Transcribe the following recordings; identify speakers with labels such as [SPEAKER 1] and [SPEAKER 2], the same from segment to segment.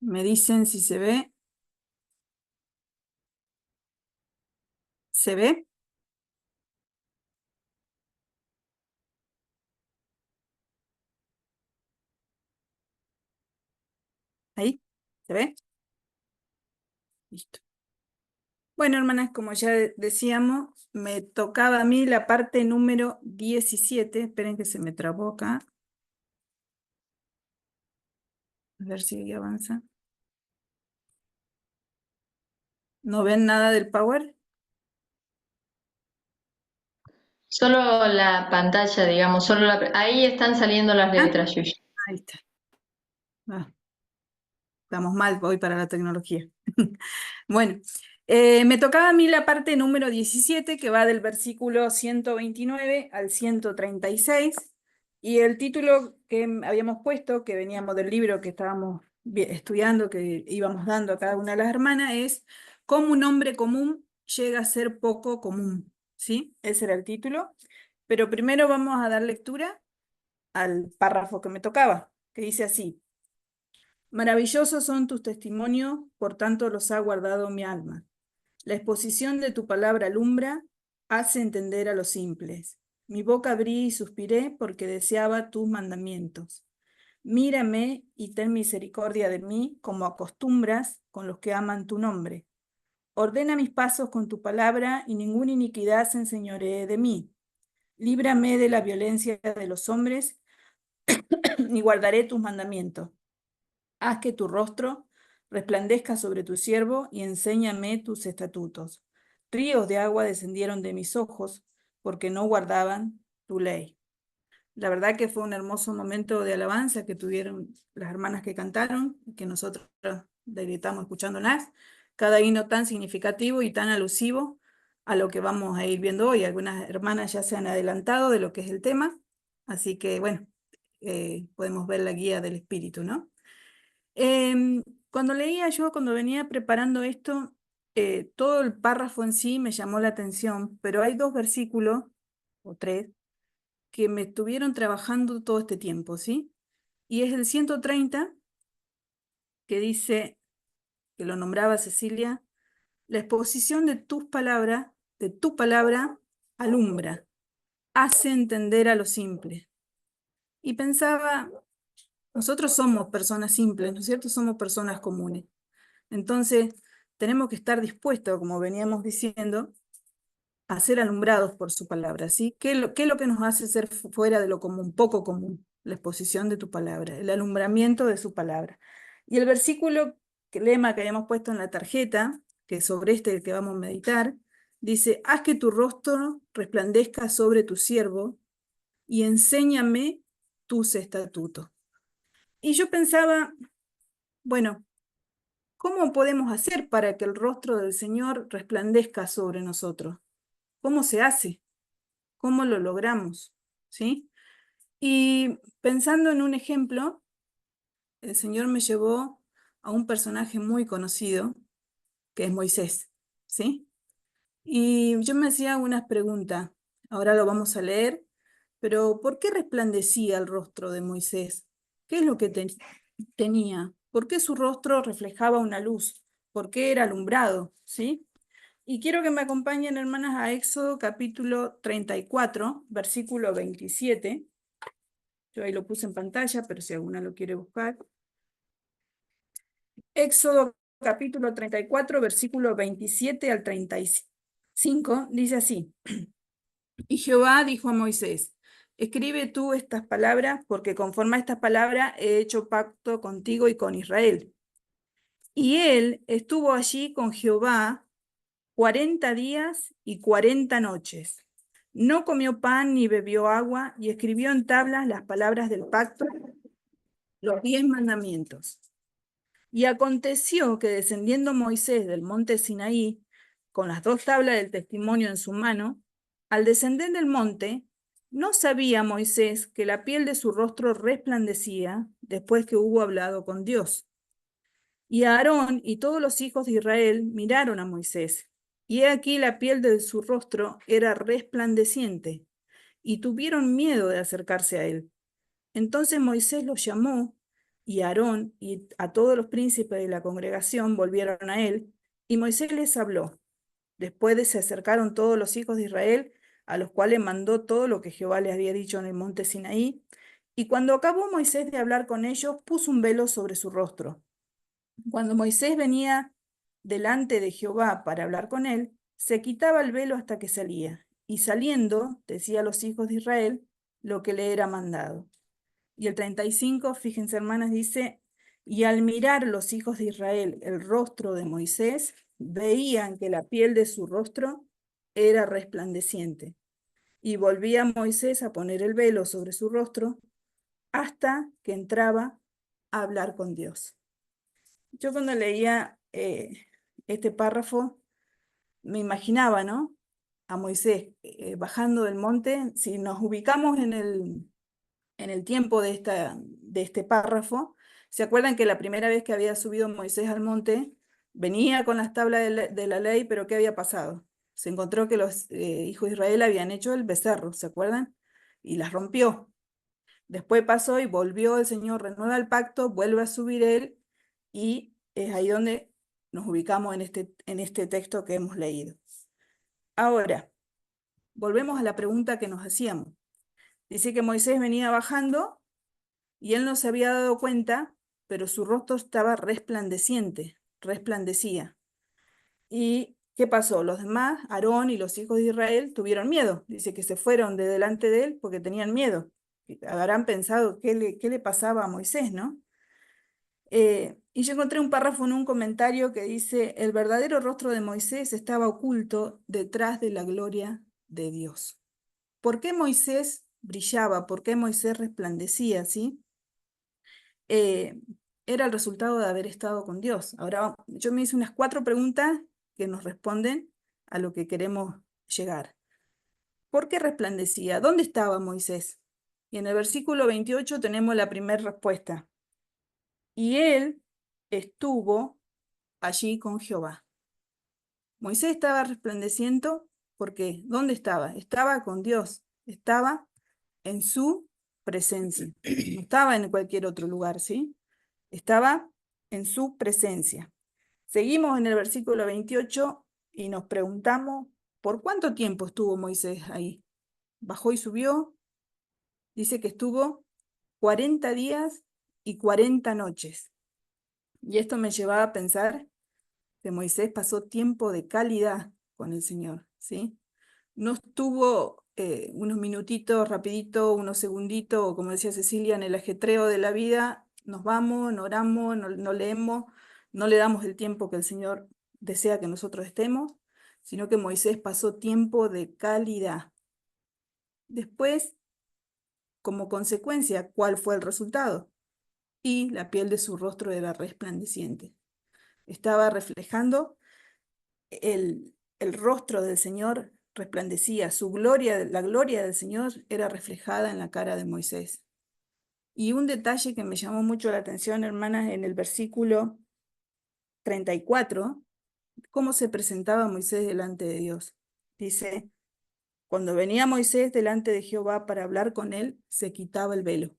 [SPEAKER 1] Me dicen si se ve. ¿Se ve? ¿Ahí? ¿Se ve? Listo. Bueno, hermanas, como ya decíamos, me tocaba a mí la parte número 17. Esperen que se me trabó acá. A ver si avanza. ¿No ven nada del Power?
[SPEAKER 2] Solo la pantalla, digamos, ahí están saliendo las
[SPEAKER 1] Ah,
[SPEAKER 2] letras, Yuya.
[SPEAKER 1] ahí está. Ah, estamos mal hoy para la tecnología. Bueno, me tocaba a mí la parte número 17, que va del versículo 129 al 136, y el título que habíamos puesto, que veníamos del libro que estábamos estudiando, que íbamos dando a cada una de las hermanas, es ¿Cómo un hombre común llega a ser poco común? ¿Sí? Ese era el título. Pero primero vamos a dar lectura al párrafo que me tocaba, que dice así: Maravillosos son tus testimonios, por tanto los ha guardado mi alma. La exposición de tu palabra alumbra, hace entender a los simples. Mi boca abrí y suspiré porque deseaba tus mandamientos. Mírame y ten misericordia de mí, como acostumbras con los que aman tu nombre. Ordena mis pasos con tu palabra y ninguna iniquidad se enseñoree de mí. Líbrame de la violencia de los hombres y guardaré tus mandamientos. Haz que tu rostro resplandezca sobre tu siervo y enséñame tus estatutos. Ríos de agua descendieron de mis ojos porque no guardaban tu ley. La verdad que fue un hermoso momento de alabanza que tuvieron las hermanas que cantaron, que nosotros estamos escuchándolas. Cada himno tan significativo y tan alusivo a lo que vamos a ir viendo hoy. Algunas hermanas ya se han adelantado de lo que es el tema, así que bueno, podemos ver la guía del espíritu, ¿no? Cuando leía yo, cuando venía preparando esto, todo el párrafo en sí me llamó la atención, pero hay dos versículos, o tres, que me estuvieron trabajando todo este tiempo, ¿sí? Y es el 130, que dice, que lo nombraba Cecilia, la exposición de tu palabra, alumbra, hace entender a lo simple. Y pensaba, nosotros somos personas simples, ¿no es cierto? Somos personas comunes. Entonces, tenemos que estar dispuestos, como veníamos diciendo, a ser alumbrados por su palabra, ¿sí? ¿Qué es lo que nos hace ser fuera de lo común, poco común? La exposición de tu palabra, el alumbramiento de su palabra. Y el versículo, que lema que habíamos puesto en la tarjeta, que es sobre este que vamos a meditar, dice: haz que tu rostro resplandezca sobre tu siervo y enséñame tus estatutos. Y yo pensaba, bueno, ¿cómo podemos hacer para que el rostro del Señor resplandezca sobre nosotros? ¿Cómo se hace? ¿Cómo lo logramos? ¿Sí? Y pensando en un ejemplo, el Señor me llevó a un personaje muy conocido, que es Moisés, ¿sí? Y yo me hacía unas preguntas. Ahora lo vamos a leer, pero ¿por qué resplandecía el rostro de Moisés? ¿Qué es lo que tenía? ¿Por qué su rostro reflejaba una luz? ¿Por qué era alumbrado? ¿Sí? Y quiero que me acompañen, hermanas, a Éxodo capítulo 34, versículo 27. Yo ahí lo puse en pantalla, pero si alguna lo quiere buscar. Éxodo capítulo 34, versículo 27 al 35, dice así: Y Jehová dijo a Moisés: escribe tú estas palabras, porque conforme a estas palabras he hecho pacto contigo y con Israel. Y él estuvo allí con Jehová 40 días y 40 noches. No comió pan ni bebió agua, y escribió en tablas las palabras del pacto, los 10 mandamientos. Y aconteció que descendiendo Moisés del monte Sinaí, con las 2 tablas del testimonio en su mano, al descender del monte, no sabía Moisés que la piel de su rostro resplandecía después que hubo hablado con Dios. Y Aarón y todos los hijos de Israel miraron a Moisés, y he aquí la piel de su rostro era resplandeciente, y tuvieron miedo de acercarse a él. Entonces Moisés los llamó y Aarón y a todos los príncipes de la congregación volvieron a él, y Moisés les habló. Después se acercaron todos los hijos de Israel, a los cuales mandó todo lo que Jehová les había dicho en el monte Sinaí. Y cuando acabó Moisés de hablar con ellos, puso un velo sobre su rostro. Cuando Moisés venía delante de Jehová para hablar con él, se quitaba el velo hasta que salía, y saliendo decía a los hijos de Israel lo que le era mandado. Y el 35, fíjense hermanas, dice, y al mirar los hijos de Israel el rostro de Moisés, veían que la piel de su rostro era resplandeciente. Y volvía Moisés a poner el velo sobre su rostro hasta que entraba a hablar con Dios. Yo cuando leía este párrafo, me imaginaba, ¿no? A Moisés bajando del monte. Si nos ubicamos en el tiempo de este párrafo, ¿se acuerdan que la primera vez que había subido Moisés al monte, venía con las tablas de la ley, pero ¿qué había pasado? Se encontró que los hijos de Israel habían hecho el becerro, ¿se acuerdan? Y las rompió. Después pasó y volvió el Señor, renueva el pacto, vuelve a subir él, y es ahí donde nos ubicamos en este texto que hemos leído. Ahora, volvemos a la pregunta que nos hacíamos. Dice que Moisés venía bajando y él no se había dado cuenta, pero su rostro estaba resplandeciente, resplandecía. ¿Y qué pasó? Los demás, Aarón y los hijos de Israel, tuvieron miedo. Dice que se fueron de delante de él porque tenían miedo. Habrán pensado qué le pasaba a Moisés, ¿no? Y yo encontré un párrafo en un comentario que dice, el verdadero rostro de Moisés estaba oculto detrás de la gloria de Dios. ¿Por qué Moisés brillaba? ¿Por qué Moisés resplandecía? ¿Sí? Eh, Era el resultado de haber estado con Dios. Ahora, yo me hice unas 4 preguntas que nos responden a lo que queremos llegar. ¿Por qué resplandecía? ¿Dónde estaba Moisés? Y en el versículo 28 tenemos la primera respuesta. Y él estuvo allí con Jehová. Moisés estaba resplandeciendo porque ¿dónde estaba? Estaba con Dios, estaba en su presencia. No estaba en cualquier otro lugar, ¿sí? Estaba en su presencia. Seguimos en el versículo 28 y nos preguntamos, ¿por cuánto tiempo estuvo Moisés ahí? Bajó y subió. Dice que estuvo 40 días y 40 noches. Y esto me llevaba a pensar que Moisés pasó tiempo de calidad con el Señor, ¿sí? No estuvo unos minutitos, rapidito, unos segunditos, o como decía Cecilia, en el ajetreo de la vida, nos vamos, no oramos, no leemos, no le damos el tiempo que el Señor desea que nosotros estemos, sino que Moisés pasó tiempo de calidad. Después, como consecuencia, ¿cuál fue el resultado? Y la piel de su rostro era resplandeciente. Estaba reflejando el rostro del Señor, resplandecía, su gloria, la gloria del Señor era reflejada en la cara de Moisés. Y un detalle que me llamó mucho la atención, hermanas, en el versículo 34, cómo se presentaba Moisés delante de Dios. Dice, cuando venía Moisés delante de Jehová para hablar con él, se quitaba el velo.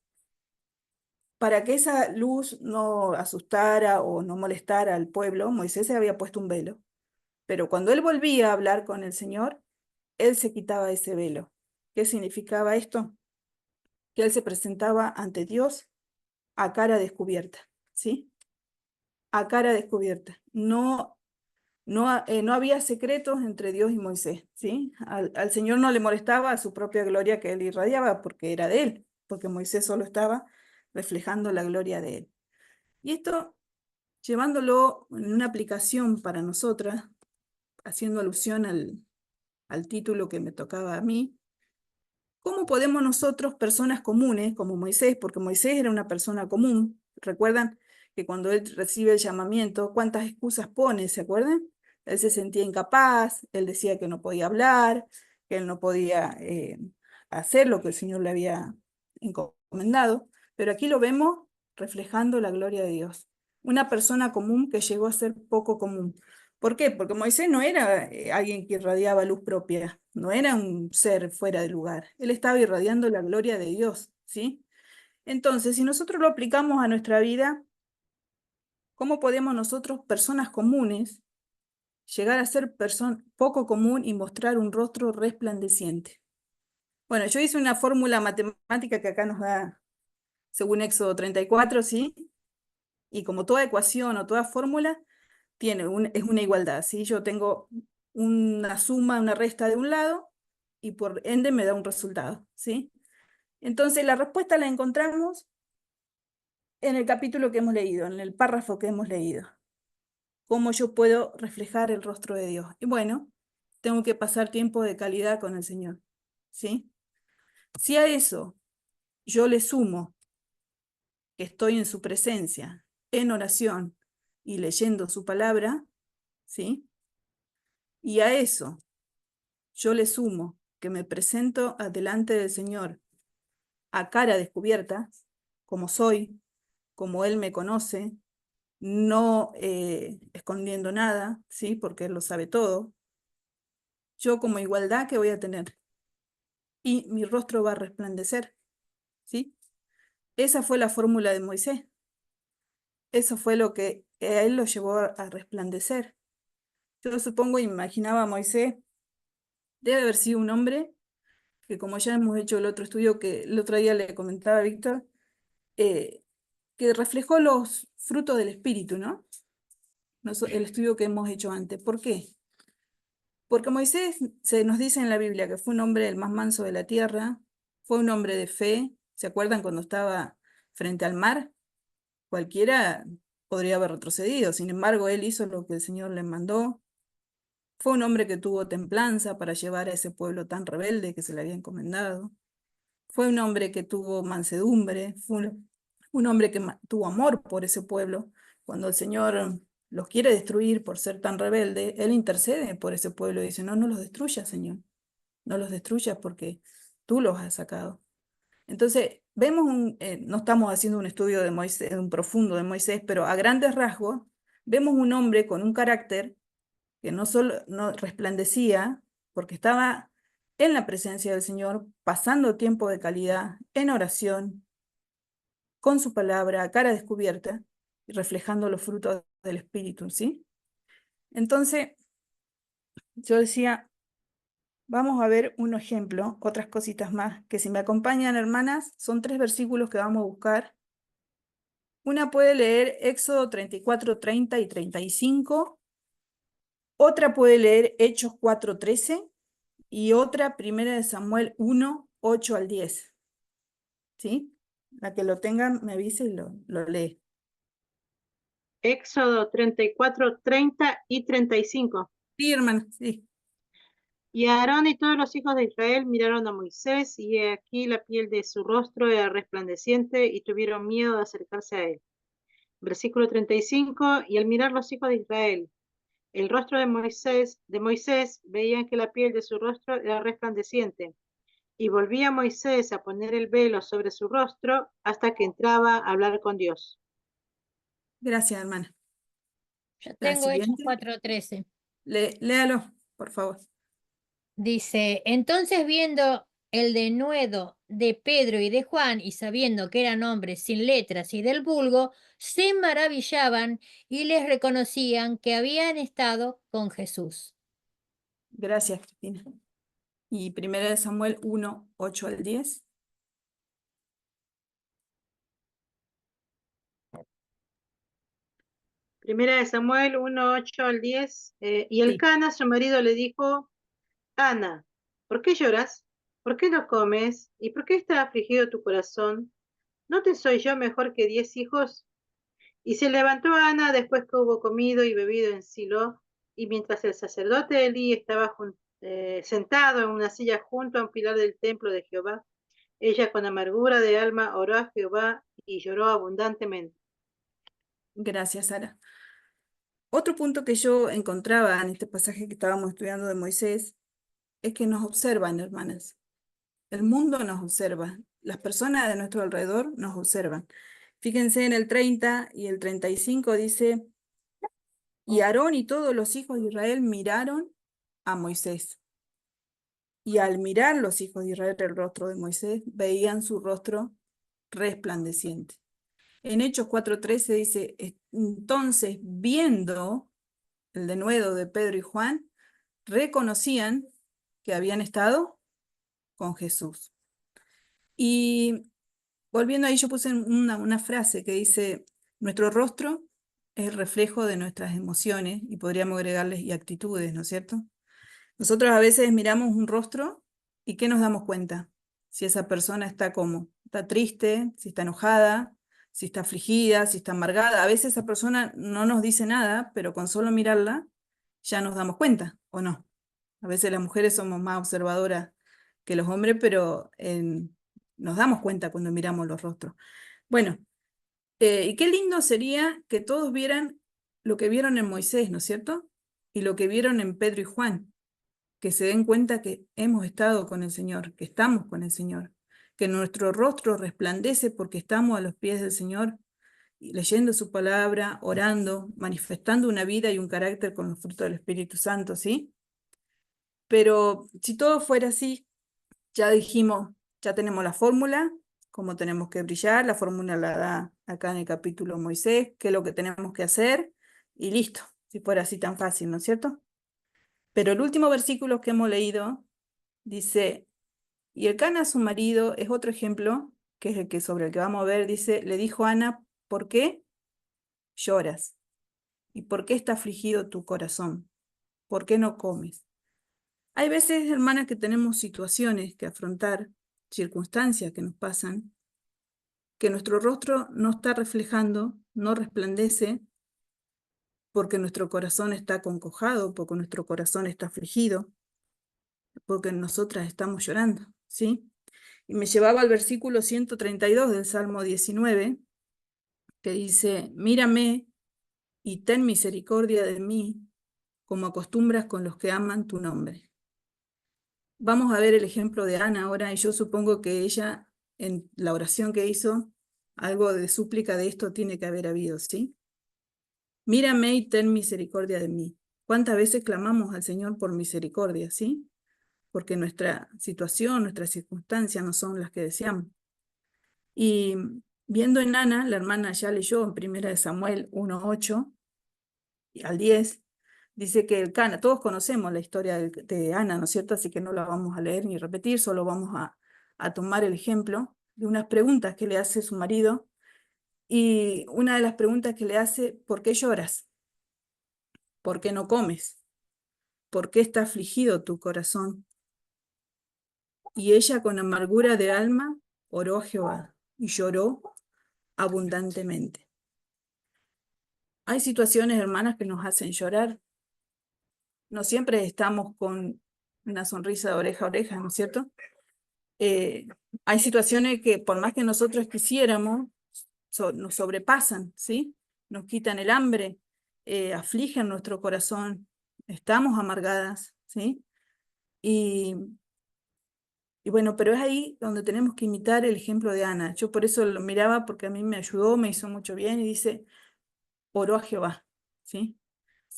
[SPEAKER 1] Para que esa luz no asustara o no molestara al pueblo, Moisés se había puesto un velo. Pero cuando él volvía a hablar con el Señor, él se quitaba ese velo. ¿Qué significaba esto? Que él se presentaba ante Dios a cara descubierta, ¿sí? A cara descubierta. No había secretos entre Dios y Moisés, ¿sí? Al Señor no le molestaba a su propia gloria que él irradiaba porque era de él, porque Moisés solo estaba reflejando la gloria de él. Y esto, llevándolo en una aplicación para nosotras, haciendo alusión al título que me tocaba a mí, ¿cómo podemos nosotros, personas comunes, como Moisés, porque Moisés era una persona común, recuerdan que cuando él recibe el llamamiento, cuántas excusas pone, ¿se acuerdan? Él se sentía incapaz, él decía que no podía hablar, que él no podía hacer lo que el Señor le había encomendado, pero aquí lo vemos reflejando la gloria de Dios. Una persona común que llegó a ser poco común. ¿Por qué? Porque Moisés no era alguien que irradiaba luz propia, no era un ser fuera de lugar. Él estaba irradiando la gloria de Dios, ¿sí? Entonces, si nosotros lo aplicamos a nuestra vida, ¿cómo podemos nosotros, personas comunes, llegar a ser poco común y mostrar un rostro resplandeciente? Bueno, yo hice una fórmula matemática que acá nos da, según Éxodo 34, ¿sí? Y como toda ecuación o toda fórmula, es una igualdad, ¿sí? Yo tengo una suma, una resta de un lado, y por ende me da un resultado, ¿sí? Entonces, la respuesta la encontramos en el capítulo que hemos leído, en el párrafo que hemos leído. ¿Cómo yo puedo reflejar el rostro de Dios? Y bueno, tengo que pasar tiempo de calidad con el Señor, ¿sí? Si a eso yo le sumo que estoy en su presencia, en oración y leyendo su palabra, ¿sí? Y a eso yo le sumo que me presento delante del Señor a cara descubierta, como soy, como Él me conoce, no escondiendo nada, ¿sí? Porque Él lo sabe todo. Yo como igualdad que voy a tener y mi rostro va a resplandecer, ¿sí? Esa fue la fórmula de Moisés. Eso fue lo que a él lo llevó a resplandecer. Yo supongo, imaginaba a Moisés, debe haber sido un hombre que, como ya hemos hecho el otro estudio que el otro día le comentaba a Víctor, eh, que reflejó los frutos del espíritu, ¿no? El estudio que hemos hecho antes. ¿Por qué? Porque Moisés se nos dice en la Biblia que fue un hombre el más manso de la tierra, fue un hombre de fe. ¿Se acuerdan cuando estaba frente al mar? Cualquiera podría haber retrocedido, sin embargo, él hizo lo que el Señor le mandó. Fue un hombre que tuvo templanza para llevar a ese pueblo tan rebelde que se le había encomendado. Fue un hombre que tuvo mansedumbre, fue un hombre que tuvo amor por ese pueblo. Cuando el Señor los quiere destruir por ser tan rebelde, Él intercede por ese pueblo y dice, no, no los destruyas, Señor, no los destruyas porque tú los has sacado. Entonces, no estamos haciendo un estudio de Moisés, un profundo de Moisés, pero a grandes rasgos, vemos un hombre con un carácter que no solo no resplandecía, porque estaba en la presencia del Señor, pasando tiempo de calidad en oración, con su palabra a cara descubierta y reflejando los frutos del Espíritu, ¿sí? Entonces, yo decía, vamos a ver un ejemplo, otras cositas más, que si me acompañan, hermanas, son 3 versículos que vamos a buscar. Una puede leer Éxodo 34, 30 y 35. Otra puede leer Hechos 4, 13. Y otra, Primera de Samuel 1, 8 al 10. ¿Sí? La que lo tenga me avisa y lo lee.
[SPEAKER 3] Éxodo 34, 30 y 35.
[SPEAKER 1] Sí, hermana, sí.
[SPEAKER 3] Y Aarón y todos los hijos de Israel miraron a Moisés, y he aquí la piel de su rostro era resplandeciente, y tuvieron miedo de acercarse a él. Versículo 35. Y al mirar los hijos de Israel el rostro de Moisés, veían que la piel de su rostro era resplandeciente. Y volvía Moisés a poner el velo sobre su rostro hasta que entraba a hablar con Dios.
[SPEAKER 1] Gracias, hermana.
[SPEAKER 4] Yo
[SPEAKER 1] La
[SPEAKER 4] tengo Hechos
[SPEAKER 1] siguiente.
[SPEAKER 4] 4:13.
[SPEAKER 1] Léalo, por favor.
[SPEAKER 4] Dice, entonces viendo el denuedo de Pedro y de Juan y sabiendo que eran hombres sin letras y del vulgo, se maravillaban y les reconocían que habían estado con Jesús.
[SPEAKER 1] Gracias, Cristina. Y Primera de Samuel 1, 8 al 10.
[SPEAKER 3] Primera de Samuel 1, 8 al 10. Y
[SPEAKER 1] Sí.
[SPEAKER 3] Elcana, su marido, le dijo: Ana, ¿por qué lloras? ¿Por qué no comes? ¿Y por qué está afligido tu corazón? ¿No te soy yo mejor que 10 hijos? Y se levantó Ana después que hubo comido y bebido en Silo, y mientras el sacerdote Elí estaba sentado en una silla junto a un pilar del templo de Jehová, ella con amargura de alma oró a Jehová y lloró abundantemente.
[SPEAKER 1] Gracias, Sara. Otro punto que yo encontraba en este pasaje que estábamos estudiando de Moisés es que nos observan, hermanas. El mundo nos observa. Las personas de nuestro alrededor nos observan. Fíjense en el 30 y el 35 dice, y Aarón y todos los hijos de Israel miraron a Moisés. Y al mirar los hijos de Israel el rostro de Moisés, veían su rostro resplandeciente. En Hechos 4:13 dice, entonces viendo el denuedo de Pedro y Juan, reconocían que habían estado con Jesús. Y volviendo ahí, yo puse una frase que dice, nuestro rostro es el reflejo de nuestras emociones, y podríamos agregarles y actitudes, ¿no es cierto? Nosotros a veces miramos un rostro y ¿qué nos damos cuenta? Si esa persona está como, está triste, si está enojada, si está afligida, si está amargada. A veces esa persona no nos dice nada, pero con solo mirarla ya nos damos cuenta, ¿o no? A veces las mujeres somos más observadoras que los hombres, pero nos damos cuenta cuando miramos los rostros. Bueno, y qué lindo sería que todos vieran lo que vieron en Moisés, ¿no es cierto? Y lo que vieron en Pedro y Juan, que se den cuenta que hemos estado con el Señor, que estamos con el Señor, que nuestro rostro resplandece porque estamos a los pies del Señor, leyendo su palabra, orando, manifestando una vida y un carácter con los frutos del Espíritu Santo, ¿sí? Pero si todo fuera así, ya dijimos, ya tenemos la fórmula, cómo tenemos que brillar, la fórmula la da acá en el capítulo Moisés, qué es lo que tenemos que hacer, y listo, si fuera así tan fácil, ¿no es cierto? Pero el último versículo que hemos leído dice, y Elcana, su marido, es otro ejemplo, que es el que sobre el que vamos a ver, dice, le dijo a Ana, ¿por qué lloras? ¿Y por qué está afligido tu corazón? ¿Por qué no comes? Hay veces, hermanas, que tenemos situaciones que afrontar, circunstancias que nos pasan, que nuestro rostro no está reflejando, no resplandece, porque nuestro corazón está acongojado, porque nuestro corazón está afligido, porque nosotras estamos llorando, ¿sí? Y me llevaba al versículo 132 del Salmo 19, que dice, mírame y ten misericordia de mí, como acostumbras con los que aman tu nombre. Vamos a ver el ejemplo de Ana ahora, y yo supongo que ella, en la oración que hizo, algo de súplica de esto tiene que haber habido, ¿sí? Mírame y ten misericordia de mí. ¿Cuántas veces clamamos al Señor por misericordia, sí? Porque nuestra situación, nuestras circunstancias no son las que deseamos. Y viendo en Ana, la hermana ya leyó en 1 Samuel 1:8 al 10, dice que Elcana, todos conocemos la historia de Ana, ¿no es cierto? Así que no la vamos a leer ni repetir, solo vamos a tomar el ejemplo de unas preguntas que le hace su marido. Y una de las preguntas que le hace, ¿por qué lloras? ¿Por qué no comes? ¿Por qué está afligido tu corazón? Y ella con amargura de alma oró a Jehová y lloró abundantemente. Hay situaciones, hermanas, que nos hacen llorar. No siempre estamos con una sonrisa de oreja a oreja, ¿no es cierto? Hay situaciones que por más que nosotros quisiéramos, nos sobrepasan, ¿sí? Nos quitan el hambre, afligen nuestro corazón, estamos amargadas, ¿sí? Y bueno, pero es ahí donde tenemos que imitar el ejemplo de Ana. Yo por eso lo miraba, porque a mí me ayudó, me hizo mucho bien, y dice, oró a Jehová, ¿sí?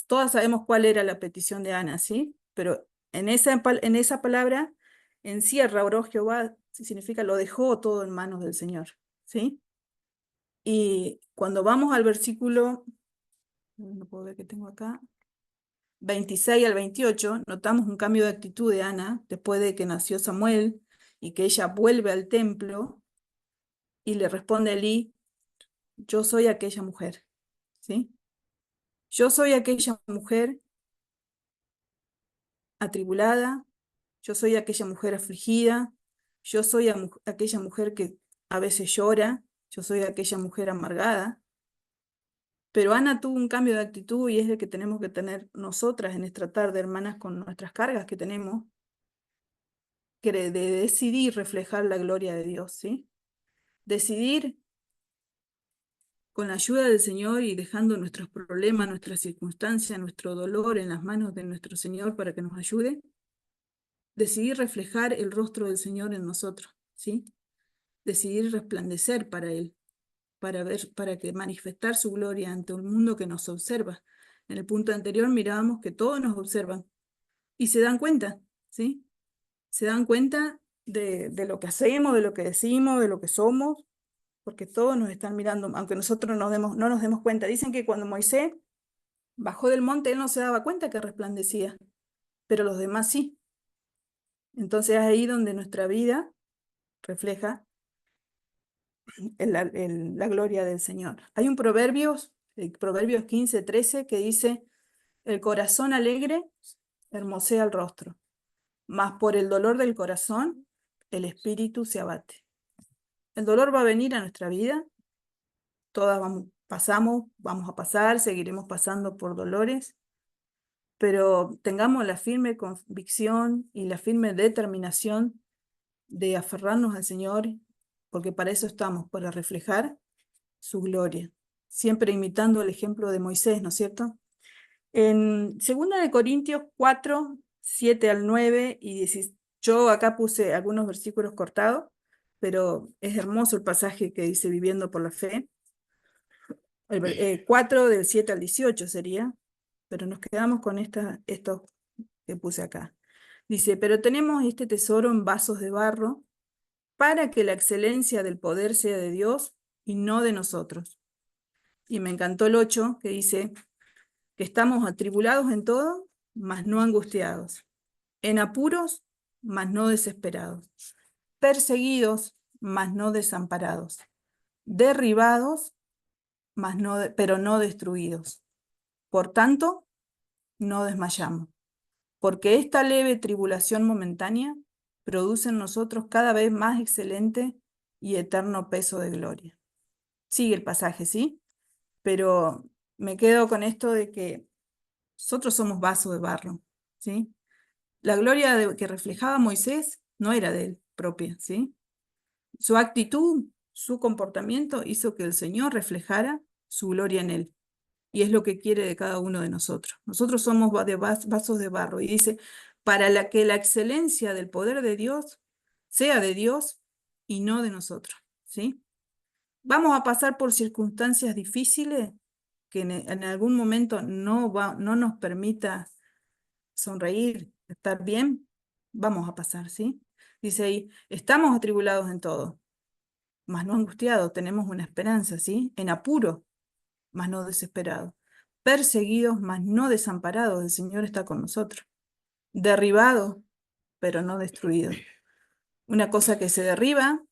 [SPEAKER 1] Todas sabemos cuál era la petición de Ana, ¿sí? Pero en esa palabra encierra, oró a Jehová, significa lo dejó todo en manos del Señor, ¿sí? Y cuando vamos al versículo, no puedo ver qué tengo acá, 26 al 28, notamos un cambio de actitud de Ana después de que nació Samuel y que ella vuelve al templo y le responde a Elí, yo soy aquella mujer, ¿sí? Yo soy aquella mujer atribulada, yo soy aquella mujer afligida, yo soy aquella mujer que a veces llora, yo soy aquella mujer amargada. Pero Ana tuvo un cambio de actitud y es el que tenemos que tener nosotras en esta tarde, hermanas, con nuestras cargas que tenemos, que de decidir reflejar la gloria de Dios, ¿sí? Decidir con la ayuda del Señor y dejando nuestros problemas, nuestras circunstancias, nuestro dolor en las manos de nuestro Señor para que nos ayude. Decidir reflejar el rostro del Señor en nosotros, ¿sí? Decidir resplandecer para Él, para que manifestar su gloria ante un mundo que nos observa. En el punto anterior mirábamos que todos nos observan y se dan cuenta, ¿sí? Se dan cuenta de lo que hacemos, de lo que decimos, de lo que somos, porque todos nos están mirando, aunque nosotros no nos demos cuenta. Dicen que cuando Moisés bajó del monte, él no se daba cuenta que resplandecía, pero los demás sí. Entonces es ahí donde nuestra vida refleja la gloria del Señor. Hay un Proverbios 15:13, que dice: el corazón alegre hermosea el rostro, mas por el dolor del corazón el espíritu se abate. El dolor va a venir a nuestra vida, todas vamos a pasar, seguiremos pasando por dolores, pero tengamos la firme convicción y la firme determinación de aferrarnos al Señor, porque para eso estamos, para reflejar su gloria, siempre imitando el ejemplo de Moisés, ¿no es cierto? En 2 Corintios 4, 7 al 9 y 10, yo acá puse algunos versículos cortados, pero es hermoso el pasaje que dice viviendo por la fe. 4 del 7 al 18 sería, pero nos quedamos con esto que puse acá. Dice: pero tenemos este tesoro en vasos de barro, para que la excelencia del poder sea de Dios y no de nosotros. Y me encantó el 8, que dice que estamos atribulados en todo, mas no angustiados, en apuros, mas no desesperados, perseguidos, mas no desamparados, derribados, pero no destruidos. Por tanto, no desmayamos, porque esta leve tribulación momentánea produce en nosotros cada vez más excelente y eterno peso de gloria. Sigue el pasaje, ¿sí? Pero me quedo con esto de que nosotros somos vasos de barro, ¿sí? La gloria que reflejaba Moisés no era de él propia, ¿sí? Su actitud, su comportamiento hizo que el Señor reflejara su gloria en él. Y es lo que quiere de cada uno de nosotros. Nosotros somos vasos de barro. Y dice: para que la excelencia del poder de Dios sea de Dios y no de nosotros, ¿sí? Vamos a pasar por circunstancias difíciles que en algún momento no nos permita sonreír, estar bien. Vamos a pasar, ¿sí? Dice ahí: estamos atribulados en todo, mas no angustiados, tenemos una esperanza, ¿sí? En apuro, mas no desesperados. Perseguidos, mas no desamparados, el Señor está con nosotros. Derribados, pero no destruidos. Una cosa que se derriba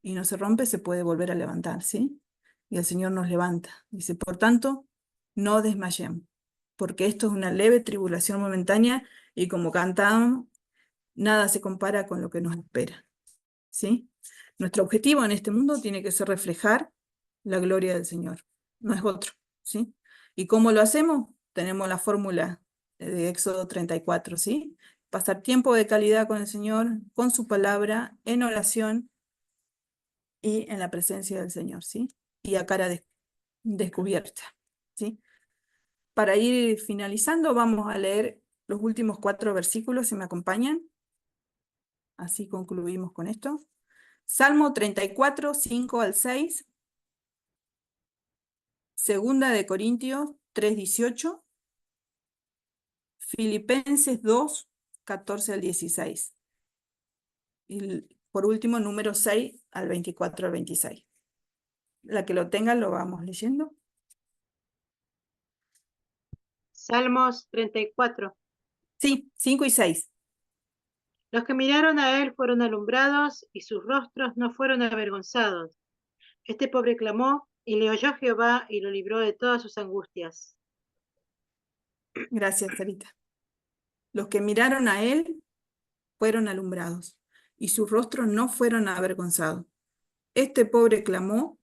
[SPEAKER 1] y no se rompe, se puede volver a levantar, ¿sí? Y el Señor nos levanta. Dice: por tanto, no desmayemos, porque esto es una leve tribulación momentánea, y como cantamos, nada se compara con lo que nos espera, ¿sí? Nuestro objetivo en este mundo tiene que ser reflejar la gloria del Señor, no es otro, ¿sí? ¿Y cómo lo hacemos? Tenemos la fórmula de Éxodo 34, ¿sí? Pasar tiempo de calidad con el Señor, con su palabra, en oración y en la presencia del Señor, ¿sí? Y a cara descubierta, ¿sí? Para ir finalizando, vamos a leer los últimos 4 versículos, si me acompañan. Así concluimos con esto. Salmo 34, 5 al 6. Segunda de Corintios 3, 18. Filipenses 2, 14 al 16. Y por último, número 6 al 24 al 26. La que lo tenga lo vamos leyendo.
[SPEAKER 3] Salmos 34.
[SPEAKER 1] Sí, 5 y 6.
[SPEAKER 3] Los que miraron a él fueron alumbrados y sus rostros no fueron avergonzados. Este pobre clamó y le oyó Jehová y lo libró de todas sus angustias.
[SPEAKER 1] Gracias, Sarita. Los que miraron a él fueron alumbrados y sus rostros no fueron avergonzados. Este pobre clamó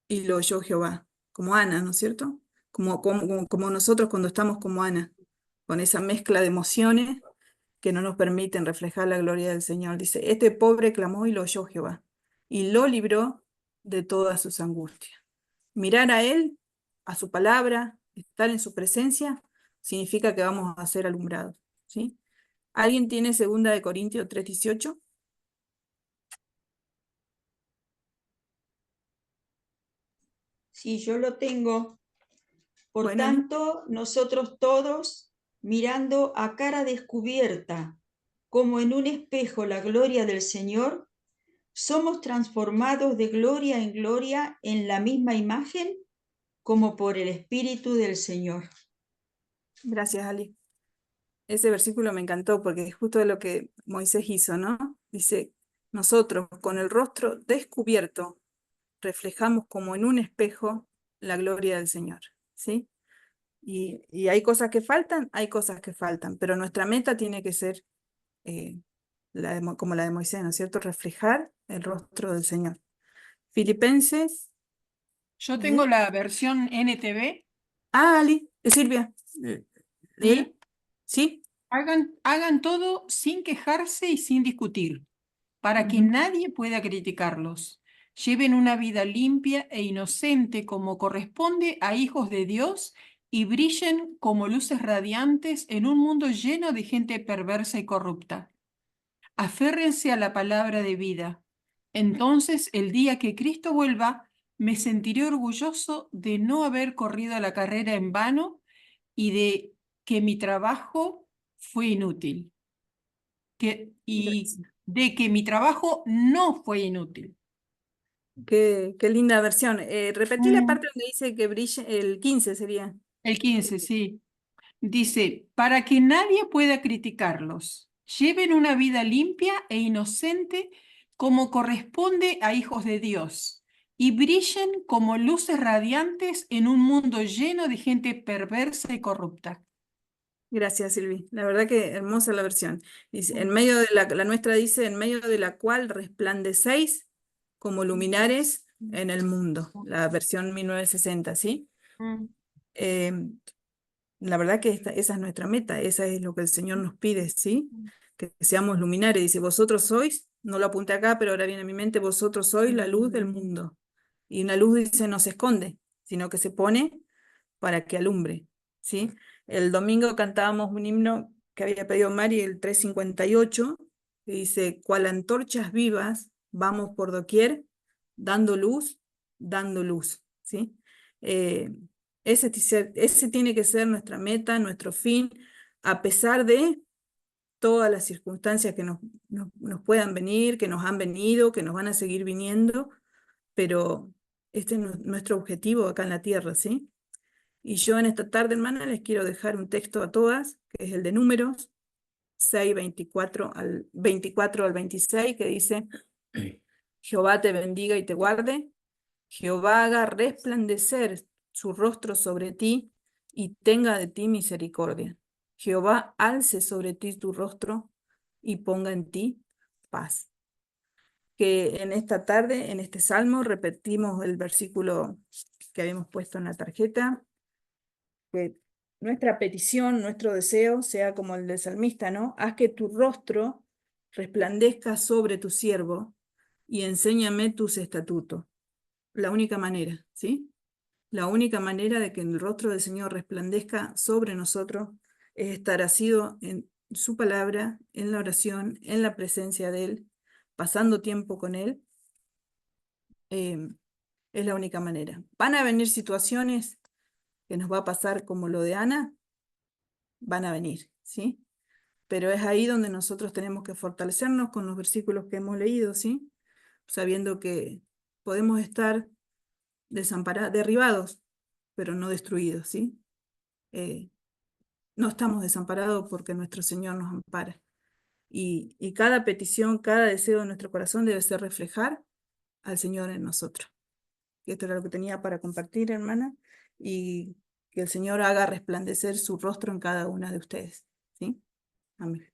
[SPEAKER 1] y lo oyó Jehová, como Ana, ¿no es cierto? Como nosotros cuando estamos como Ana, con esa mezcla de emociones que no nos permiten reflejar la gloria del Señor. Dice: este pobre clamó y lo oyó Jehová, y lo libró de todas sus angustias. Mirar a Él, a su palabra, estar en su presencia, significa que vamos a ser alumbrados, ¿sí? ¿Alguien tiene 2 Corintios 3:18?
[SPEAKER 5] Sí, yo lo tengo. Por
[SPEAKER 1] Bueno,
[SPEAKER 5] tanto, nosotros todos, mirando a cara descubierta, como en un espejo la gloria del Señor, somos transformados de gloria en gloria en la misma imagen como por el Espíritu del Señor.
[SPEAKER 1] Gracias, Ali. Ese versículo me encantó porque es justo lo que Moisés hizo, ¿no? Dice, nosotros con el rostro descubierto reflejamos como en un espejo la gloria del Señor, ¿sí? Y hay cosas que faltan, pero nuestra meta tiene que ser como la de Moisés, ¿no es cierto? Reflejar el rostro del Señor. Filipenses.
[SPEAKER 6] Yo tengo la versión NTV,
[SPEAKER 1] Ali, Silvia. ¿Léela?
[SPEAKER 6] ¿sí?
[SPEAKER 1] ¿Sí?
[SPEAKER 6] Hagan todo sin quejarse y sin discutir, para que
[SPEAKER 1] Ujú.
[SPEAKER 6] nadie pueda criticarlos. Lleven una vida limpia e inocente como corresponde a hijos de Dios y brillen como luces radiantes en un mundo lleno de gente perversa y corrupta. Aférrense a la palabra de vida. Entonces, el día que Cristo vuelva, me sentiré orgulloso de no haber corrido la carrera en vano y de que mi trabajo fue inútil. Y
[SPEAKER 1] Gracias.
[SPEAKER 6] de que mi trabajo no fue inútil.
[SPEAKER 1] Qué linda versión. Repetí la
[SPEAKER 6] Mm.
[SPEAKER 1] parte donde dice que brille, el 15 sería.
[SPEAKER 6] El 15, sí. Dice, para que nadie pueda criticarlos, lleven una vida limpia e inocente como corresponde a hijos de Dios y brillen como luces radiantes en un mundo lleno de gente perversa y corrupta.
[SPEAKER 1] Gracias, Silvi. La verdad que hermosa la versión. Dice, en
[SPEAKER 6] Mm.
[SPEAKER 1] medio de la nuestra dice, en medio de la cual resplandecéis como luminares en el mundo. La versión 1960, ¿sí?
[SPEAKER 6] Mm.
[SPEAKER 1] Eh, la verdad que esa es nuestra meta, esa es lo que el Señor nos pide, ¿sí? Que seamos luminares. Dice, vosotros sois, no lo apunté acá, pero ahora viene a mi mente, vosotros sois la luz del mundo. Y una luz, dice, no se esconde, sino que se pone para que alumbre, ¿sí? El domingo cantábamos un himno que había pedido Mari, el 358, que dice, cual antorchas vivas, vamos por doquier, dando luz, ¿sí? Ese tiene que ser nuestra meta, nuestro fin, a pesar de todas las circunstancias que nos puedan venir, que nos han venido, que nos van a seguir viniendo, pero este es nuestro objetivo acá en la tierra, ¿sí? Y yo en esta tarde, hermana, les quiero dejar un texto a todas, que es el de Números 6, 24 al 26, que dice, Jehová te bendiga y te guarde, Jehová haga resplandecer su rostro sobre ti y tenga de ti misericordia. Jehová alce sobre ti tu rostro y ponga en ti paz. Que en esta tarde, en este salmo, repetimos el versículo que habíamos puesto en la tarjeta, que nuestra petición, nuestro deseo sea como el del salmista, ¿no? Haz que tu rostro resplandezca sobre tu siervo y enséñame tus estatutos. La única manera, ¿sí? La única manera de que el rostro del Señor resplandezca sobre nosotros es estar asido en su palabra, en la oración, en la presencia de Él, pasando tiempo con Él. Es la única manera. Van a venir situaciones que nos va a pasar como lo de Ana, van a venir, ¿sí? Pero es ahí donde nosotros tenemos que fortalecernos con los versículos que hemos leído, ¿sí? Sabiendo que podemos estar derribados, pero no destruidos, ¿sí? No estamos desamparados porque nuestro Señor nos ampara. Y cada petición, cada deseo de nuestro corazón debe ser reflejar al Señor en nosotros. Y esto era lo que tenía para compartir, hermana, y que el Señor haga resplandecer su rostro en cada una de ustedes, ¿sí? Amén.